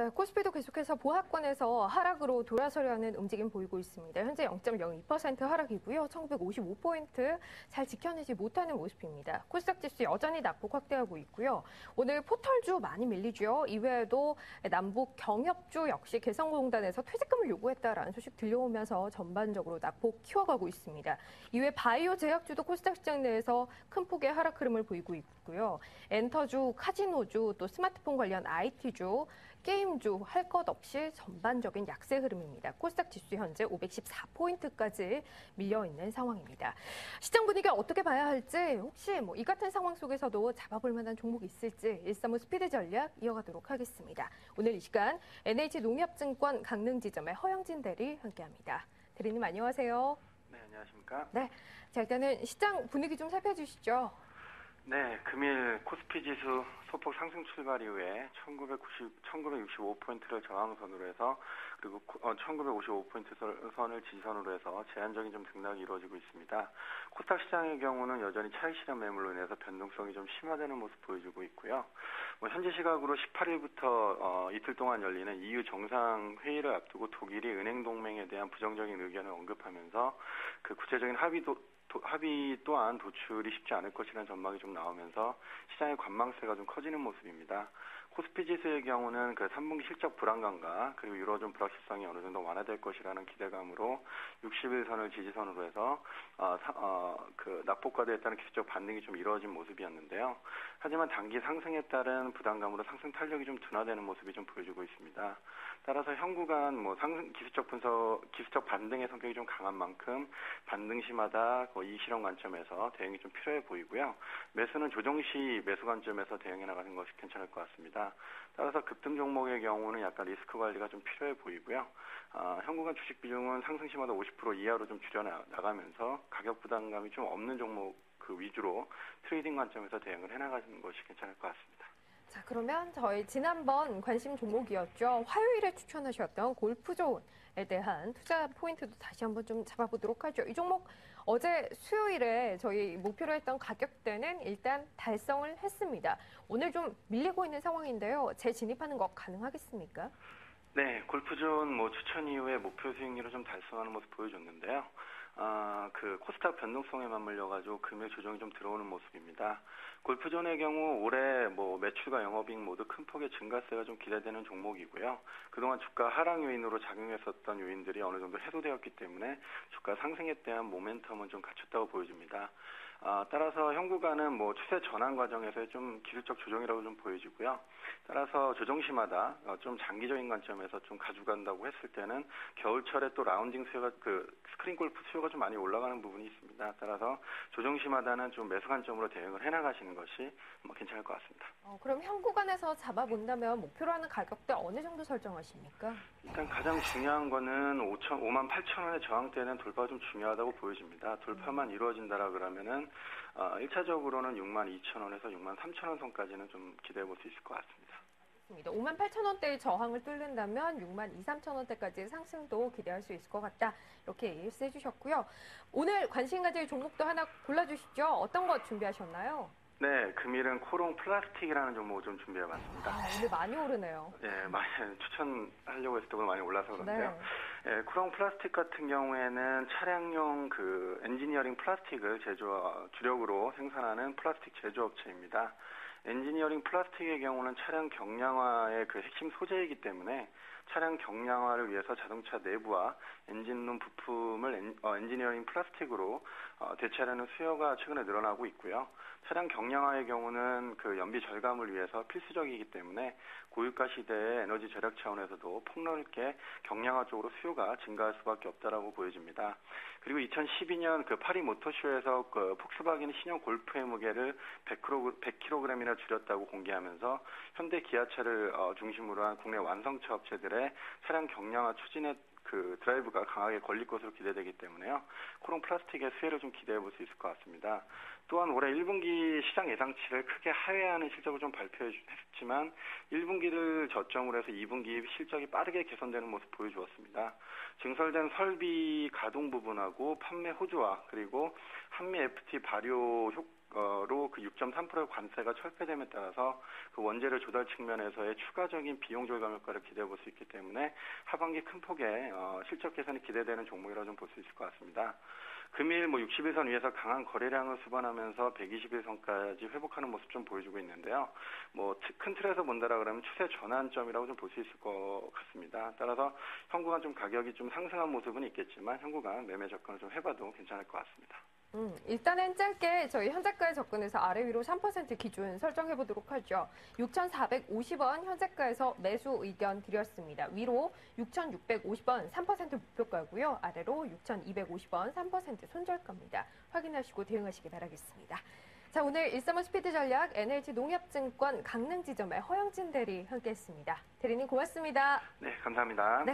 네, 코스피도 계속해서 보합권에서 하락으로 돌아서려는 움직임 보이고 있습니다. 현재 0.02% 하락이고요. 1955포인트 잘 지켜내지 못하는 모습입니다. 코스닥 지수 여전히 낙폭 확대하고 있고요. 오늘 포털주 많이 밀리죠. 이외에도 남북 경협주 역시 개성공단에서 퇴직금을 요구했다라는 소식 들려오면서 전반적으로 낙폭 키워가고 있습니다. 이외 바이오 제약주도 코스닥 시장 내에서 큰 폭의 하락 흐름을 보이고 있고요. 엔터주, 카지노주, 또 스마트폰 관련 IT주, 게임주 할 것 없이 전반적인 약세 흐름입니다. 코스닥 지수 현재 514포인트까지 밀려있는 상황입니다. 시장 분위기가 어떻게 봐야 할지 혹시 이 같은 상황 속에서도 잡아볼 만한 종목이 있을지 135 스피드 전략 이어가도록 하겠습니다. 오늘 이 시간 NH농협증권 강릉지점의 허영진 대리 함께합니다. 대리님 안녕하세요. 네, 안녕하십니까? 네, 자 일단은 시장 분위기 좀 살펴주시죠. 네, 금일 코스피 지수 소폭 상승 출발 이후에 1965포인트를 저항선으로 해서 그리고 1955포인트 선을 지지선으로 해서 제한적인 좀 등락이 이루어지고 있습니다. 코스닥 시장의 경우는 여전히 차익 실현 매물로 인해서 변동성이 좀 심화되는 모습 보여주고 있고요. 현재 시각으로 18일부터 이틀 동안 열리는 EU 정상회의를 앞두고 독일이 은행 동맹에 대한 부정적인 의견을 언급하면서 그 구체적인 합의 또한 도출이 쉽지 않을 것이라는 전망이 좀 나오면서 시장의 관망세가 좀 커지는 모습입니다. 코스피 지수의 경우는 그 3분기 실적 불안감과 그리고 유로존 불확실성이 어느 정도 완화될 것이라는 기대감으로 60일선을 지지선으로 해서 그 낙폭과도에 따른 기술적 반등이 좀 이루어진 모습이었는데요. 하지만 단기 상승에 따른 부담감으로 상승 탄력이 좀 둔화되는 모습이 좀 보여주고 있습니다. 따라서 현구간 상승 기술적 반등의 성격이 좀 강한 만큼 반등 시마다 이 실험 관점에서 대응이 좀 필요해 보이고요. 매수는 조정 시 매수 관점에서 대응해 나가는 것이 괜찮을 것 같습니다. 따라서 급등 종목의 경우는 약간 리스크 관리가 좀 필요해 보이고요. 현구간 주식 비중은 상승 시마다 50% 이하로 좀 줄여 나가면서 가격 부담감이 좀 없는 종목 그 위주로 트레이딩 관점에서 대응을 해 나가는 것이 괜찮을 것 같습니다. 자, 그러면 저희 지난번 관심 종목이었죠. 화요일에 추천하셨던 골프존에 대한 투자 포인트도 다시 한번 좀 잡아보도록 하죠. 이 종목 어제 수요일에 저희 목표로 했던 가격대는 일단 달성을 했습니다. 오늘 좀 밀리고 있는 상황인데요. 재진입하는 거 가능하겠습니까? 네, 골프존 추천 이후에 목표 수익률을 좀 달성하는 모습 보여줬는데요. 그 코스닥 변동성에 맞물려가지고 금일 조정이 좀 들어오는 모습입니다. 골프존의 경우 올해 매출과 영업이익 모두 큰 폭의 증가세가 좀 기대되는 종목이고요. 그동안 주가 하락 요인으로 작용했었던 요인들이 어느 정도 해소되었기 때문에 주가 상승에 대한 모멘텀은 좀 갖췄다고 보여집니다. 따라서 현구간은 추세 전환 과정에서 좀 기술적 조정이라고 좀 보여지고요. 따라서 조정 시마다 좀 장기적인 관점에서 좀 가져간다고 했을 때는 겨울철에 또 라운딩 수요가 스크린 골프 수요가 좀 많이 올라가는 부분이 있습니다. 따라서 조정 시마다는 좀 매수 관점으로 대응을 해나가시는 것이 괜찮을 것 같습니다. 그럼 현구간에서 잡아본다면 목표로 하는 가격대 어느 정도 설정하십니까? 일단 가장 중요한 거는 58,000원의 저항대는 돌파가 좀 중요하다고 보여집니다. 돌파만 이루어진다라 그러면은 1차적으로는 62,000원에서 63,000원 선까지는 좀 기대해 볼 수 있을 것 같습니다. 58,000원대의 저항을 뚫는다면 62,3,000원대까지 상승도 기대할 수 있을 것 같다. 이렇게 예시해 주셨고요. 오늘 관심 가질 종목도 하나 골라주시죠. 어떤 것 준비하셨나요? 네, 금일은 코롱 플라스틱이라는 종목을 좀 준비해봤습니다. 오늘 많이 오르네요. 네, 많이 추천하려고 했을 때 많이 올라서 그런데요. 네, 코롱 플라스틱 같은 경우에는 차량용 엔지니어링 플라스틱을 주력으로 생산하는 플라스틱 제조업체입니다. 엔지니어링 플라스틱의 경우는 차량 경량화의 핵심 소재이기 때문에 차량 경량화를 위해서 자동차 내부와 엔진룸 부품을 엔지니어링 플라스틱으로 대체하려는 수요가 최근에 늘어나고 있고요. 차량 경량화의 경우는 연비 절감을 위해서 필수적이기 때문에 고유가 시대의 에너지 절약 차원에서도 폭넓게 경량화 쪽으로 수요가 증가할 수밖에 없다라고 보여집니다. 그리고 2012년 파리 모터쇼에서 폭스바겐이 신형 골프의 무게를 100kg이나 줄였다고 공개하면서 현대 기아차를 중심으로 한 국내 완성차 업체들의 차량 경량화 추진에 드라이브가 강하게 걸릴 것으로 기대되기 때문에요. 코롱 플라스틱의 수혜를 좀 기대해 볼 수 있을 것 같습니다. 또한 올해 1분기 시장 예상치를 크게 하회하는 실적을 좀 발표했지만 1분기를 저점으로 해서 2분기 실적이 빠르게 개선되는 모습 보여주었습니다. 증설된 설비 가동 부분하고 판매 호조화 그리고 한미 FTA 발효 로 그 6.3%의 관세가 철폐됨에 따라서 그 원재료 조달 측면에서의 추가적인 비용 절감 효과를 기대해 볼 수 있기 때문에 하반기 큰 폭의 실적 개선이 기대되는 종목이라고 좀 볼 수 있을 것 같습니다. 금일 60일선 위에서 강한 거래량을 수반하면서 120일선까지 회복하는 모습 좀 보여주고 있는데요. 큰 틀에서 본다라 그러면 추세 전환점이라고 좀 볼 수 있을 것 같습니다. 따라서 현구간 좀 가격이 좀 상승한 모습은 있겠지만 현구간 매매 접근을 좀 해봐도 괜찮을 것 같습니다. 일단은 짧게 저희 현재가에 접근해서 아래 위로 3% 기준 설정해 보도록 하죠. 6,450원 현재가에서 매수 의견 드렸습니다. 위로 6,650원 3% 목표가고요. 아래로 6,250원 3% 손절가입니다. 확인하시고 대응하시기 바라겠습니다. 자, 오늘 135 스피드 전략 NLG 농협증권 강릉 지점의 허영진 대리 함께했습니다. 대리님 고맙습니다. 네, 감사합니다. 네.